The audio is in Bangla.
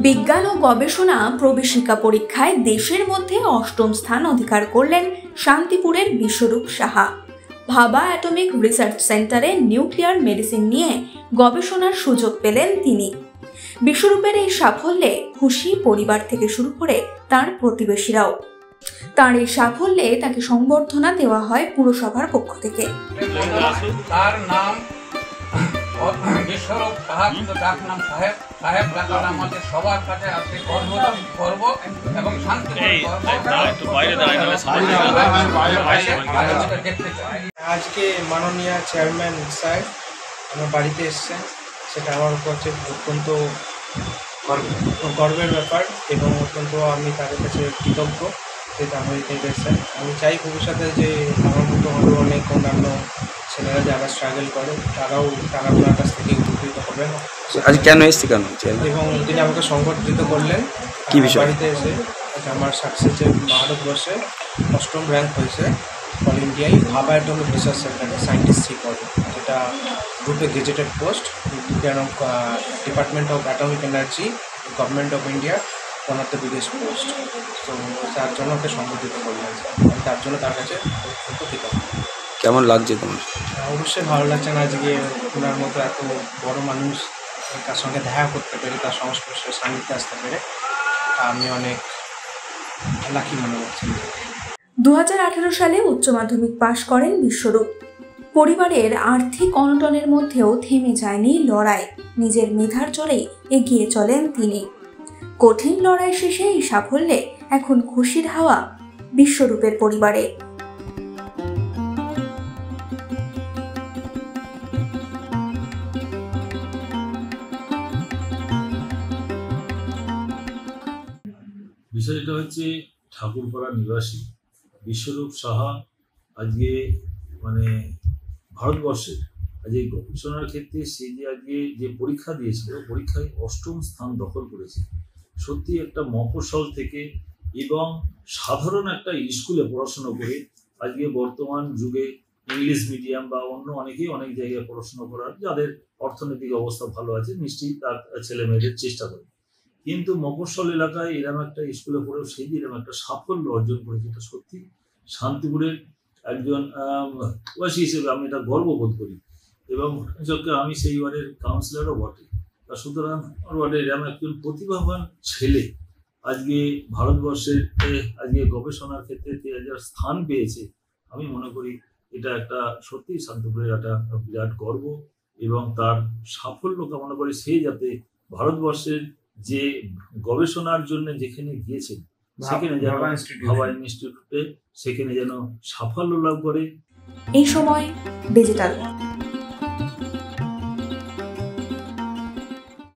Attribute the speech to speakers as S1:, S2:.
S1: বিজ্ঞান ও গবেষণা প্রবেশিকা পরীক্ষায় দেশের মধ্যে ৮ম স্থান অধিকার করলেন শান্তিপুরের বিশ্বরূপ সাহা। ভাবা অ্যাটমিক রিসার্চ সেন্টারে নিউক্লিয়ার মেডিসিন নিয়ে গবেষণার সুযোগ পেলেন তিনি। বিশ্বরূপের এই সাফল্যে খুশি পরিবার থেকে শুরু করে তার প্রতিবেশীরাও। তার এই সাফল্যে তাকে সংবর্ধনা দেওয়া হয় পুরসভার পক্ষ থেকে।
S2: তার নাম বিশ্বরূপ সাহা, কিন্তু ডাক নাম সাহেব। সাহেব ডাকার আমাদের সবার কাছে আছে গর্ব এবং শান্তি।
S3: আজকে মাননীয় চেয়ারম্যান সাহেব আমার বাড়িতে এসেছেন, সেটা আমার কাছে অত্যন্ত গর্বের ব্যাপার এবং অত্যন্ত আমি তাদের কাছে কৃতজ্ঞ যে আমার এখানে এসেছেন। আমি চাই ভবিষ্যতে যে আমার মতো আরও অনেক অন্যান্য ছেলেরা যারা স্ট্রাগল করে তারা ওনার কাছ থেকে উপকৃত হবেন।
S4: আজ কেন এসেছি কেন
S3: এবং তিনি আমাকে সংগঠিত করলেন
S4: কি বিষয়
S3: বাড়িতে এসে। আমার সাকসেসে ভারতবর্ষে 8ম র্যাঙ্ক হয়েছে অল ইন্ডিয়ায় ভাবা অ্যাটমিক রিসার্চ সেন্টারে সায়েন্টিস্ট পদে, যেটা গ্রুপে gazetted post department of atomic energy government of India, one of the biggest post. তো তার জন্য ওকে সংগঠিত করলেন, তার জন্য তার কাছে অত্যন্ত কৃতজ্ঞ।
S4: কেমন লাগছে তোমার?
S3: অবশ্যই ভালো লাগছে না আজকে ওনার মতো এত বড় মানুষ তার সঙ্গে দেখা করতে পেরে, তার সংস্পর্শে সান্নিধ্যে আসতে পেরে আমি অনেক লাকি মনে করছি।
S1: 2018 সালে উচ্চ মাধ্যমিক পাশ করেন বিশ্বরূপ। পরিবারের আর্থিক অনটনের মধ্যেও থেমে যায়নি লড়াই। নিজের মেধার জোরেই এগিয়ে চলেন তিনি। কঠিন লড়াই শেষে এই সাফল্যে এখন খুশির হাওয়া বিশ্বরূপের পরিবারে।
S5: বিষয়টা হচ্ছে ঠাকুরপাড়া নিবাসী বিশ্বরূপ সাহা আজকে ভারতবর্ষের আজকে গবেষণার ক্ষেত্রে সে যে আজকে যে পরীক্ষা দিয়েছিল পরীক্ষায় 8ম স্থান দখল করেছে। সত্যি একটা মফস্বল থেকে এবং সাধারণ একটা স্কুলে পড়াশোনা করে আজকে বর্তমান যুগে ইংলিশ মিডিয়াম বা অন্য অনেকেই অনেক জায়গায় পড়াশোনা করার যাদের অর্থনৈতিক অবস্থা ভালো আছে নিশ্চয়ই তার ছেলে মেয়েদের চেষ্টা করে, কিন্তু মফস্বল এলাকায় এরকম একটা স্কুলে পড়েও সেই যে এরকম একটা সাফল্য অর্জন করেছে, এটা সত্যি শান্তিপুরের একজন বাসী হিসেবে আমি এটা গর্ববোধ করি এবং আমি সেই ওয়ার্ডের কাউন্সিলরও বটে। তা সুতরাং আমার ওয়ার্ডের এরকম একজন প্রতিভাবান ছেলে আজকে ভারতবর্ষের আজকে গবেষণার ক্ষেত্রে যার স্থান পেয়েছে, আমি মনে করি এটা একটা সত্যি শান্তিপুরের একটা বিরাট গর্ব এবং তার সাফল্য কামনা করে সে যাতে ভারতবর্ষের যে গবেষণার জন্য যেখানে গিয়েছেন সেখানে যেন ভাবা ইনস্টিটিউটে সেখানে যেন সাফল্য লাভ করে।
S1: এই সময় ডিজিটাল।